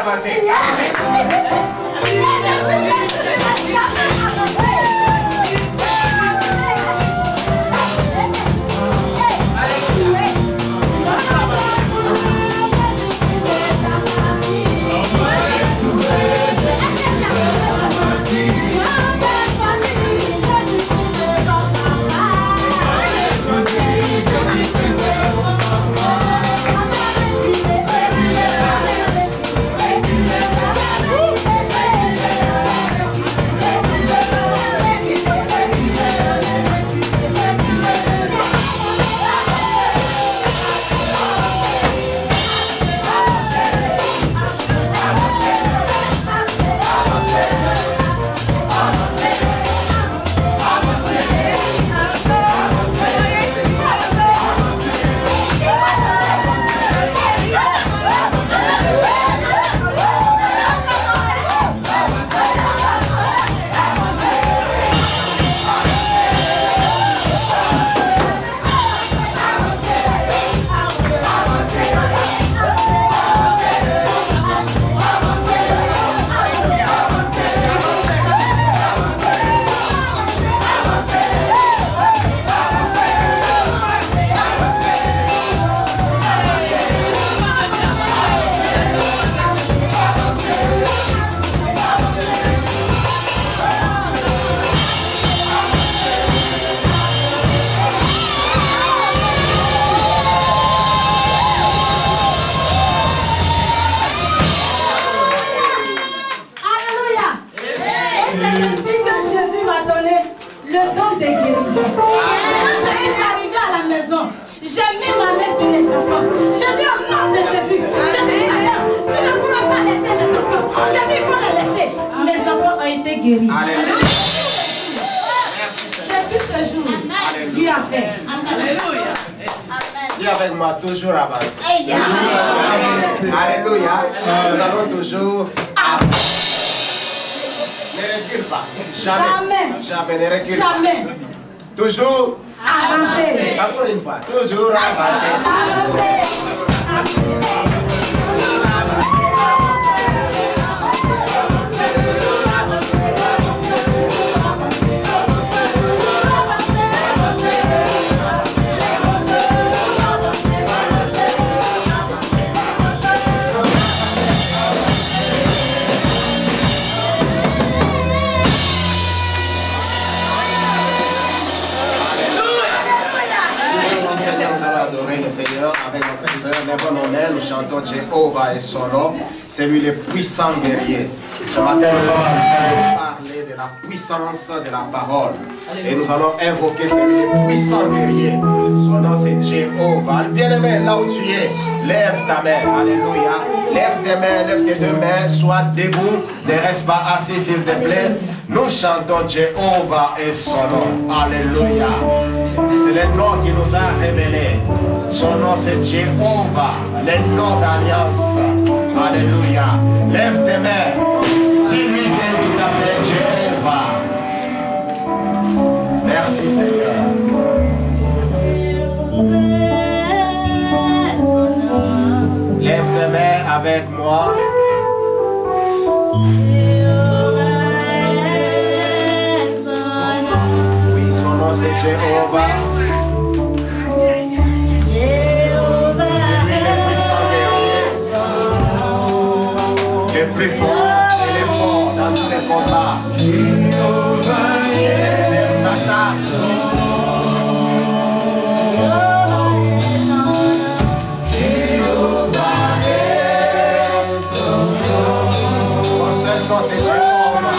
avancez. Dis avec moi, toujours avancer. Alléluia. Nous allons toujours avancer. Ne recule pas. Jamais. Jamais. Ne recule pas. Toujours avancer. Encore une fois. Toujours avancer. Seigneur, avec notre sœur, lèvons nos mains, nous chantons Jéhovah et son nom. C'est lui le puissant guerrier. Ce matin, nous allons parler de la puissance de la parole. Et nous allons invoquer celui le puissant guerrier. Son nom c'est Jéhovah. Bien-aimé, là où tu es, lève ta main. Alléluia. Lève tes mains, lève tes deux mains, sois debout. Ne reste pas assis s'il te plaît. Nous chantons Jéhovah et son nom. Alléluia. C'est le nom qui nous a révélé. Son nom c'est Jéhovah, le nom d'alliance. Alléluia. Lève tes mains. Dis-lui que tu t'appelles Jéhovah. Merci Seigneur. Lève tes mains avec moi. Oui, son nom c'est Jéhovah. Plus fort, il est fort dans tous les combats. Son seul nom c'est Jéhovah.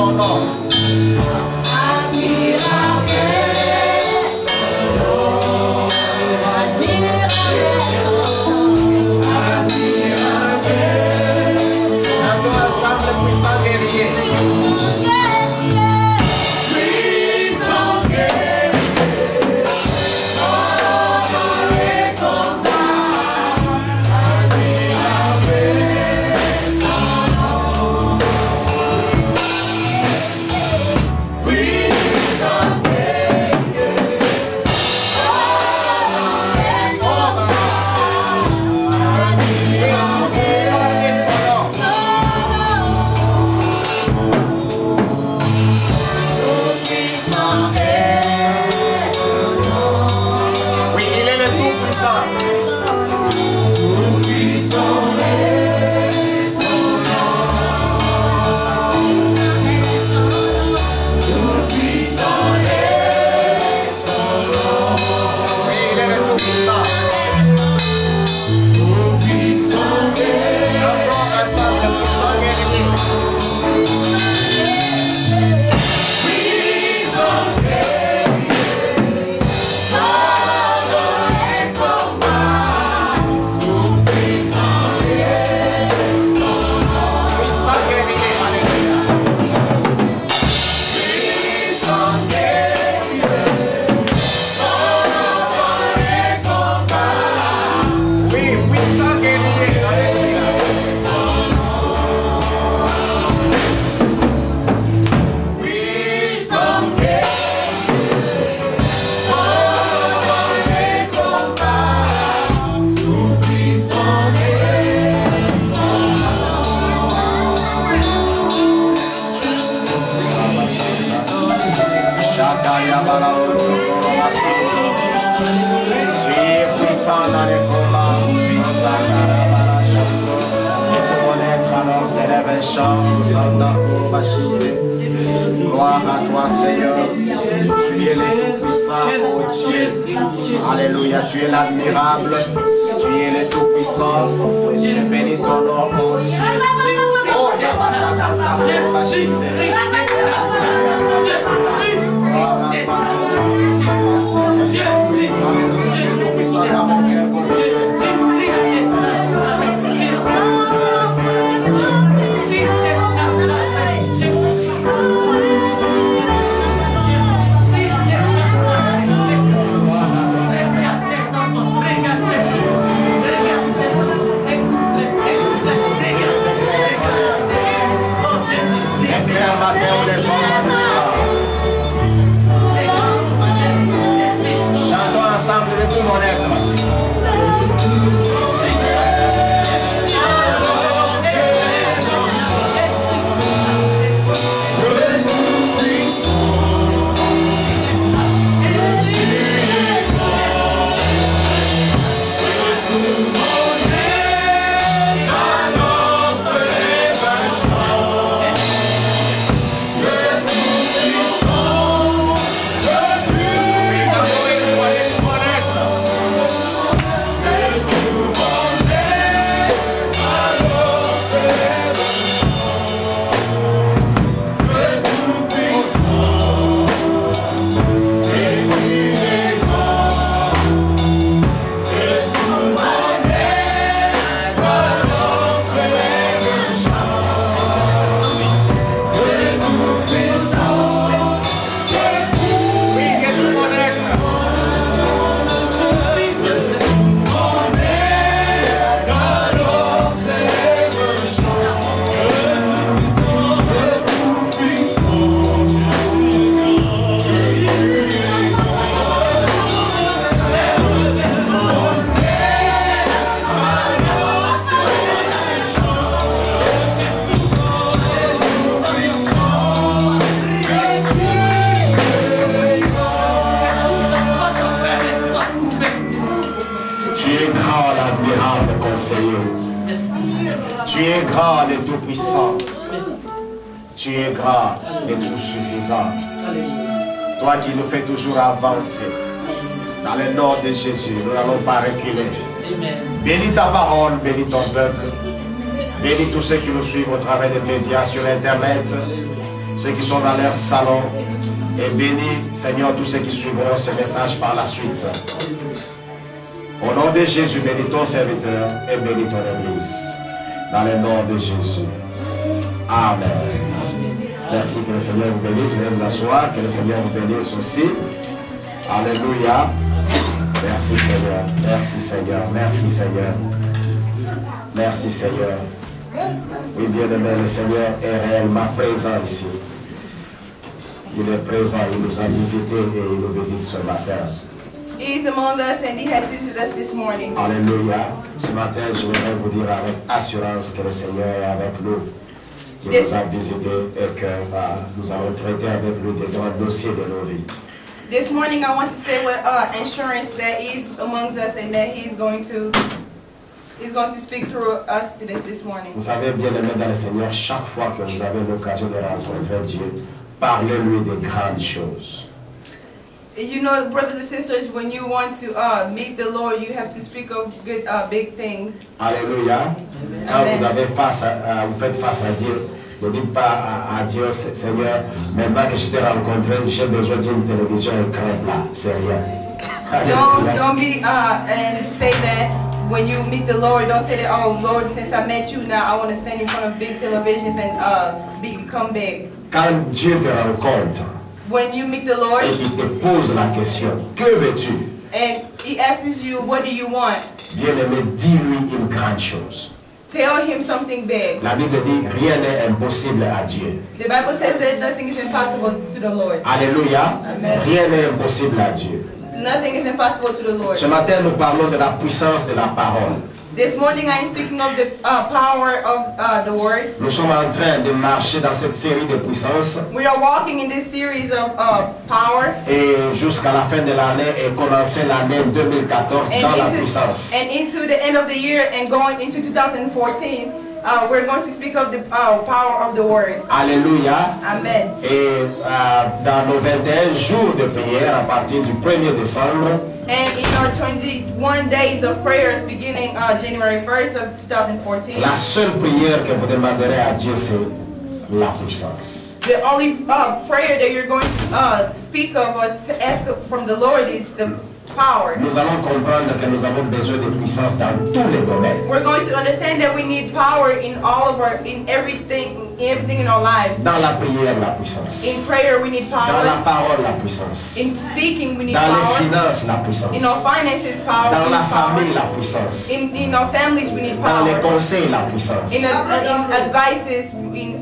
son nom. Chantons ensemble le puissant guerrier. Gloire à toi, Seigneur. Tu es le Tout-Puissant, oh Dieu. Alléluia, tu es l'admirable. Tu es le Tout-Puissant. Je bénis ton nom, oh Dieu. Oh, Yabasakata, Bachite. Merci, Seigneur. Gloire à toi, Seigneur. Merci, Seigneur. Alléluia, tu es Tout-Puissant dans mon cœur, mon Dieu. Chantons ensemble de tout mon être. Tu es grand et tout-puissant. Tu es grand et tout suffisant. Toi qui nous fais toujours avancer. Dans le nom de Jésus, nous n'allons pas reculer. Bénis ta parole, bénis ton peuple. Bénis tous ceux qui nous suivent au travers des médias sur Internet. ceux qui sont dans leur salon. Et bénis, Seigneur, tous ceux qui suivront ce message par la suite. Au nom de Jésus, bénis ton serviteur et bénis ton Église. Dans le nom de Jésus. Amen. Merci, que le Seigneur vous bénisse. Veuillez vous asseoir, que le Seigneur vous bénisse aussi. Alléluia. Merci Seigneur. Merci Seigneur. Merci Seigneur. Merci Seigneur. Oui, bien-aimé, le Seigneur est réellement présent ici. Il est présent, il nous a visités et il nous visite ce matin. He is among us and he has visited us this morning. Alléluia. Ce matin, je voudrais vous dire avec assurance que le Seigneur est avec nous, qu'il nous a visités et que nous allons traiter avec lui des grands dossiers de nos vies. This morning, I want to say with assurance that he is amongst us and that he's going to speak through us today, this morning. Vous savez, bien-aimé dans le Seigneur, chaque fois que vous avez l'occasion de rencontrer Dieu, parlez-lui des grandes choses. You know, brothers and sisters, when you want to meet the Lord, you have to speak of good, big things. Alléluia. Quand vous avez vous faites face à Dieu, ne dites pas à Dieu, Seigneur, maintenant que je t'ai rencontré, j'ai besoin d'une télévision écran plat. C'est rien. Don't be and say that when you meet the Lord. Don't say that, oh Lord, since I met you, now I want to stand in front of big televisions and become big. Quand Dieu te rencontre, when you meet the Lord, et qu'il te pose la question, que veux-tu? And he asks you, what do you want? Bien-aimé, dis-lui une grande chose. Tell him something big. La Bible dit, rien n'est impossible à Dieu. The Bible says that nothing is impossible to the Lord. Alléluia. Amen. Rien n'est impossible à Dieu. Nothing is impossible to the Lord. Ce matin, nous parlons de la puissance de la parole. This morning I am speaking of the power of the word. Nous sommes en train de marcher dans cette série de puissances. We are walking in this series of power. Et jusqu'à la fin de l'année et commencer l'année 2014 dans la puissance. And into the end of the year and going into 2014, we're going to speak of the power of the word. Alléluia. Amen. Et dans nos 21 jours de prière à partir du 1er décembre, and in our 21 days of prayers beginning January 1st of 2014, la seule prière que vous demanderez à Dieu, c'est la puissance. The only prayer that you're going to speak of or to ask from the Lord is the power. Nous allons comprendre que nous avons besoin de puissance dans tous les domaines. We're going to understand that we need power in all of everything in our lives. Dans la prière, la puissance. In prayer, we need power. Dans la parole, la puissance. In speaking, we need dans power. Dans les finances, la puissance. In our finances, power. Dans la famille, la puissance. In our families, we need power. Dans les conseils, la puissance. In advices, in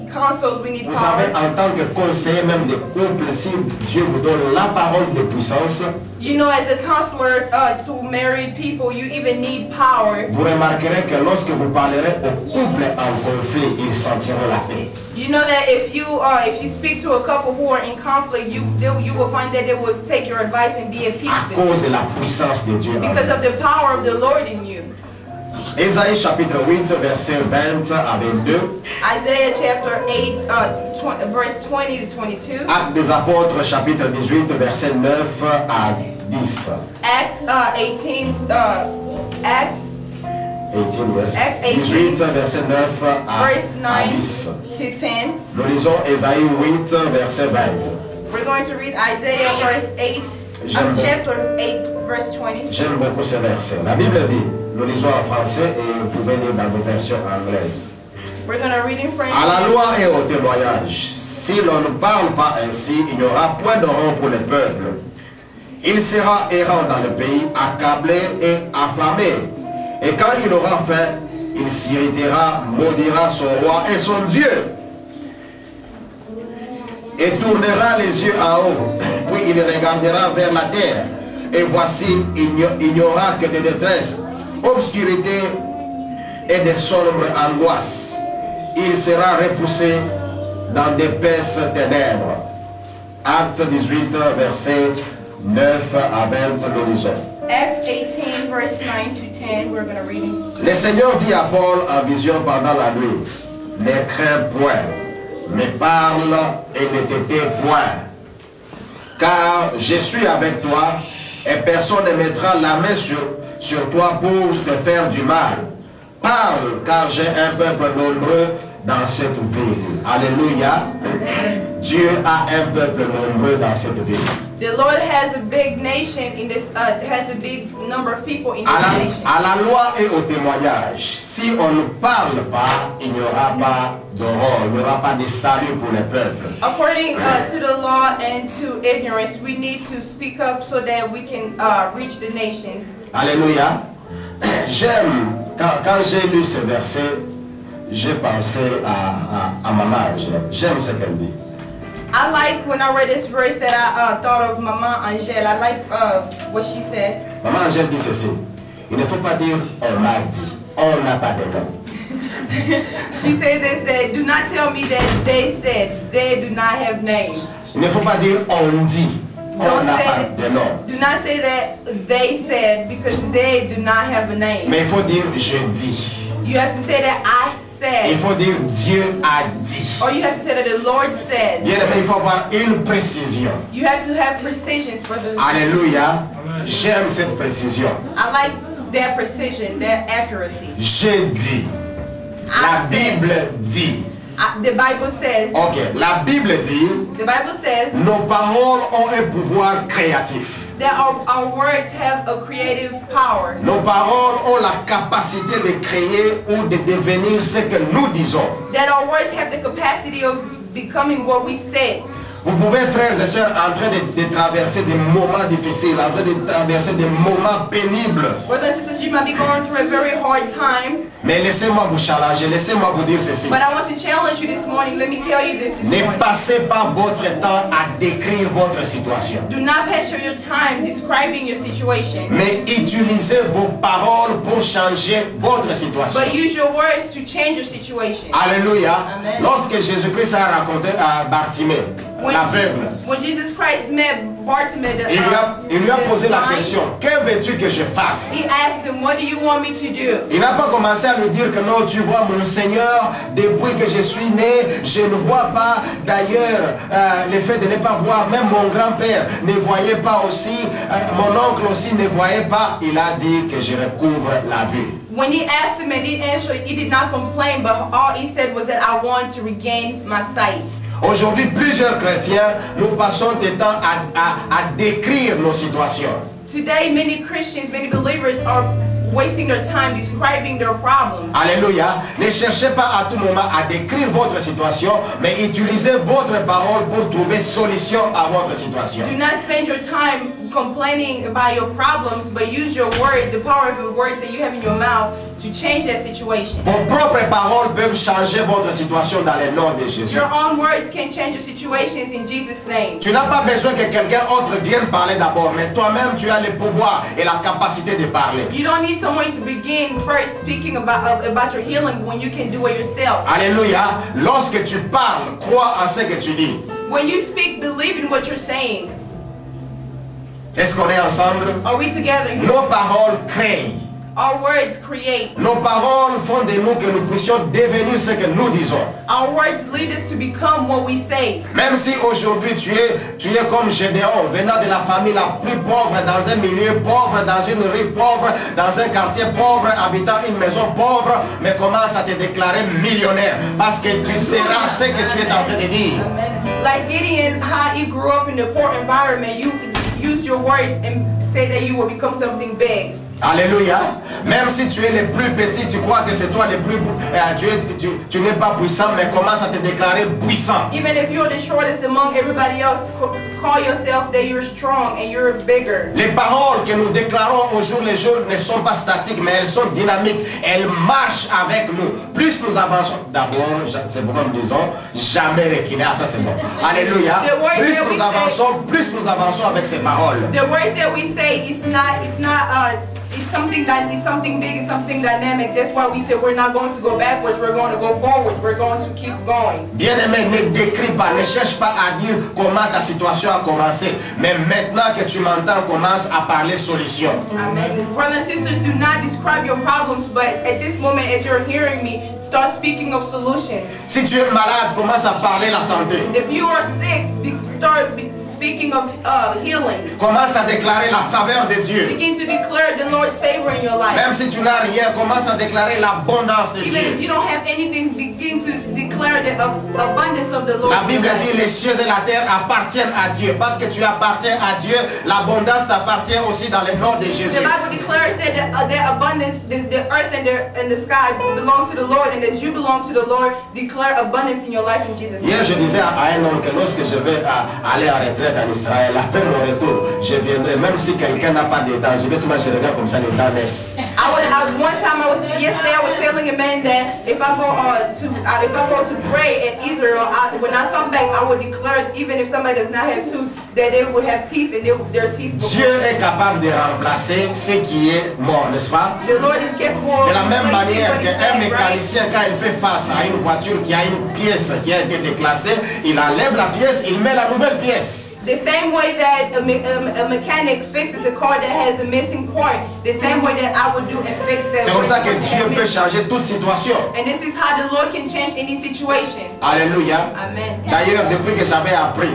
counsels, we need Vous power. savez, en tant que conseiller même de couple, si Dieu vous donne la parole de puissance, you know, as a counselor to married people, you even need power. Vous remarquerez que lorsque vous parlerez au couple en conflit, ils sentiront la paix. You know that if you speak to a couple who are in conflict, you will find that they will take your advice and be at peace. À cause de la puissance de Dieu. Because of the power of the Lord in you. Ésaïe chapitre 8, verset 20 à 22. Isaiah chapter 8, verse 20 to 22. Actes des apôtres chapitre 18, verset 9 à 10. Acts 18, Acts 18, yes. Acts 18, 18, verset 9 verse 9 à 10. to 10. Nous lisons Ésaïe 8, verset 20. We're going to read Isaiah verse 8, chapter 8, verse 20. J'aime beaucoup ce verset. La Bible dit, nous lisons en français et vous pouvez lire dans vos versions anglaises. We're going to read in French. À la loi et au témoignage, si l'on ne parle pas ainsi, il n'y aura point d'horreur pour le peuple. Il sera errant dans le pays, accablé et affamé. Et quand il aura faim, il s'irritera, maudira son roi et son Dieu. Et tournera les yeux en haut, puis il regardera vers la terre. Et voici, il n'y aura que de détresse, obscurité et de sombres angoisses. Il sera repoussé dans d'épaisses ténèbres. Acte 18, verset 9 à 20, nous lisons. Acts 18, verse 9 to 10, we're going to read it. Le Seigneur dit à Paul en vision pendant la nuit, ne crains point, mais parle et ne te tais point. Car je suis avec toi, et personne ne mettra la main sur toi pour te faire du mal. Parle, car j'ai un peuple nombreux dans cette ville. Alléluia. Dieu a un peuple nombreux dans cette ville. The Lord has a big nation in this, has a big number of people in this nation. À la loi et au témoignage, si on ne parle pas, il n'y aura pas d'aurore, il n'y aura pas de salut pour les peuples. According to the law and to ignorance, we need to speak up so that we can reach the nations. Alléluia. J'aime, quand j'ai lu ce verset, j'ai pensé à maman. J'aime ce qu'elle dit. I like, when I read this verse, that I thought of Maman Angèle. I like what she said. Maman Angèle dit ceci. Il ne faut pas dire on m'a dit. On n'a pas de nom. She said this, that do not tell me that they said. They do not have names. Il ne faut pas dire on dit. On n'a pas de nom. Do not say that they said, because they do not have a name. Mais il faut dire je dis. You have to say that I said. Il faut dire Dieu a dit. Or you have to say that the Lord said. Bien aimé, il faut avoir une précision. You have to have precisions, brothers. Alléluia. J'aime cette précision. I like that precision, that accuracy. J'ai dit. La Bible dit. The Bible says. Ok, la Bible dit. The Bible says. Nos paroles ont un pouvoir créatif. That our words have a creative power. Nos paroles ont la capacité de créer ou de devenir ce que nous disons. That our words have the capacity of becoming what we say. Vous pouvez, frères et sœurs, en train de traverser des moments difficiles, en train de traverser des moments pénibles. Brothers and sisters, you might be going through a very hard time. Mais laissez-moi vous challenger, laissez-moi vous dire ceci. But I want to challenge you this morning. Let me tell you this Ne morning. passez pas votre temps à décrire votre situation. Do not pass your time describing your situation. Mais utilisez vos paroles pour changer votre situation. But use your words to change your situation. Alléluia. Amen. Lorsque Jésus-Christ a raconté à Bartimée, l'aveugle, When Jesus Christ met Bartimaeus, il lui a posé la question, que veux-tu que je fasse? He asked him, what do you want me to do? Il n'a pas commencé à lui dire que non, tu vois mon Seigneur, depuis que je suis né, je ne vois pas. D'ailleurs, le fait de ne pas voir, même mon grand-père ne voyait pas aussi, mon oncle aussi ne voyait pas. Il a dit que je recouvre la vue. When he asked him and he answered, he did not complain, but all he said was that I want to regain my sight. Aujourd'hui, plusieurs chrétiens, nous passons du temps à décrire nos situations. Today, many Christians, many believers are wasting their time describing their problems. Alléluia. Ne cherchez pas à tout moment à décrire votre situation, mais utilisez votre parole pour trouver solution à votre situation. Do not spend your time complaining about your problems, but use your word, the power of the words that you have in your mouth, to change that situation. Vos propres paroles peuvent changer votre situation dans le nom de Jésus. Your own words can change your situations in Jesus' name. Tu n'as pas besoin que quelqu'un autre vienne parler d'abord, mais toi-même tu as le pouvoir et la capacité de parler. You don't need someone to begin first speaking about your healing when you can do it yourself. Alléluia. Lorsque tu parles, crois en ce que tu dis. When you speak, believe in what you're saying. Est-ce qu'on est ensemble? Are we together here? Nos paroles créent. Our words create. Nos paroles font de nous que nous puissions devenir ce que nous disons. Our words lead us to become what we say. Même si aujourd'hui tu es comme Gédéon, venant de la famille la plus pauvre, dans un milieu pauvre, dans une rue pauvre, dans un quartier pauvre, habitant une maison pauvre, mais commence à te déclarer millionnaire parce que tu seras ce que tu es en train de dire. Amen. Like Gideon, how he grew up in a poor environment, you use your words and say that you will become something big. Alléluia. Même si tu es le plus petit, tu crois que c'est toi le plus... tu n'es pas puissant, mais commence à te déclarer puissant. Even if you're the shortest among everybody else, call yourself that you're strong and you're bigger. Les paroles que nous déclarons au jour le jour ne sont pas statiques, mais elles sont dynamiques. Elles marchent avec nous. Plus nous avançons, d'abord, c'est pourquoi nous disons, jamais reculer. Ah, ça c'est bon. Alléluia. Plus nous avançons avec ces paroles. The words that we say, it's something big, it's something dynamic. That's why we say we're not going to go backwards, we're going to go forwards, we're going to keep going. Bien-aimé, ne décris pas, ne cherche pas à dire comment ta situation a commencé. Mais maintenant que tu m'entends, commence à parler solution. Amen. Brothers and sisters, do not describe your problems, but at this moment, as you're hearing me, start speaking of solutions. Si tu es malade, commence à parler la santé. If you are sick, start speaking of healing. Commence à déclarer la faveur de Dieu. Begin to declare the Lord's favor in your life. Même si tu n'as rien, commence à déclarer l'abondance de Even if Dieu. you don't have anything, begin to declare the abundance of the Lord. La Bible dit les cieux et la terre appartiennent à Dieu. Parce que tu appartiens à Dieu, l'abondance t'appartient aussi dans le nom de Jésus. The Bible declares that the abundance, the earth and the sky belongs to the Lord, and as you belong to the Lord, declare abundance in your life in Jesus' name. Hier, je disais à un homme que lorsque je vais aller en retraite en Israël, après mon retour, je viendrai, même si quelqu'un n'a pas de dents, je vais seulement je regarde comme ça les dents naissent. Yesterday I was telling a man that if I go to pray in Israel, when I come back, I will declare even if somebody does not have teeth, that they will have teeth and their teeth will. Dieu est capable de remplacer ce qui est mort, n'est-ce pas? The Lord is capable. De la même manière qu'un mécanicien, quand il fait face à une voiture qui a une pièce qui a été déclassée, il enlève la pièce, il met la nouvelle pièce. The same way that a mechanic fixes a car that has a missing part, the same way that I would do and fix that. C'est comme ça que Dieu peut changer toute situation. And this is how the Lord can change any situation. Alléluia. Amen. D'ailleurs, depuis que j'avais appris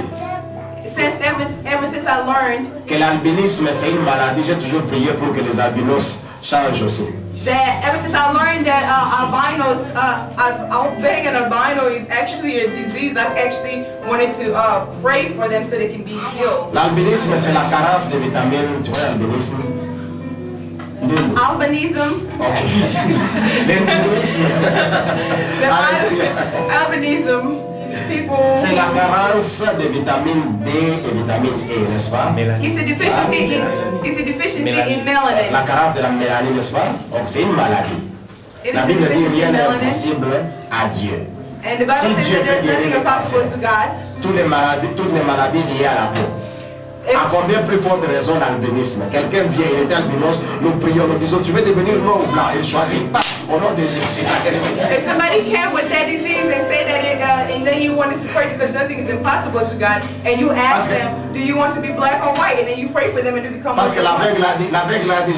Ever since I learned que l'albinisme c'est une maladie, j'ai toujours prié pour que les albinos changent aussi. that ever since I learned that albinos, being an albino is actually a disease, I actually wanted to pray for them so they can be healed. L'albinisme c'est la carence de vitamines, tu vois l'albinisme? Albinism. L'hindouisme. Albinism. People. C'est la carence de vitamine D et vitamine E, n'est-ce pas? It's a deficiency in melanin. La carence de la mélanine, n'est-ce pas? Donc c'est une maladie. It is La a Bible dit deficiency rien in n'est melanin. impossible à Dieu. And the Bible Si says Dieu that there's peut nothing guérir les impossible cancers, to God. toutes les maladies liées à la peau. À combien plus forte raison l'albinisme? Quelqu'un vient, il est albinos, nous prions, nous disons, tu veux devenir noir ou blanc? Il choisit pas au nom de Jésus. If somebody came with that disease and say that and then you wanted to pray because nothing is impossible to God, and you ask them, do you want to be black or white? And then you pray for them and you become Parce que white. l'aveugle a dit,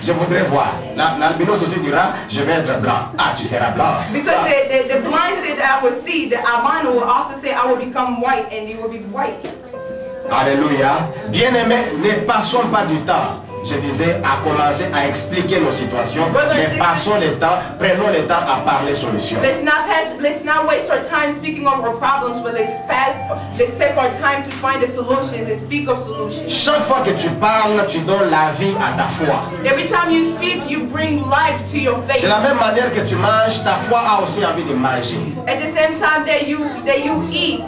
je voudrais voir. L'albinos aussi dira, je vais être blanc. Ah, tu seras blanc. Because the blind said I will see, the albino will also say I will become white, and you will be white. Alléluia. Bien-aimés, ne passons pas du temps. Je disais, à commencer à expliquer nos situations, mais passons le temps, prenons le temps à parler solutions. Let's not waste our time speaking of our problems, but let's take our time to find the solutions and speak of solutions. Chaque fois que tu parles, tu donnes la vie à ta foi. Every time you speak, you bring life to your faith. De la même manière que tu manges, ta foi a aussi envie de manger. At the same time that you eat,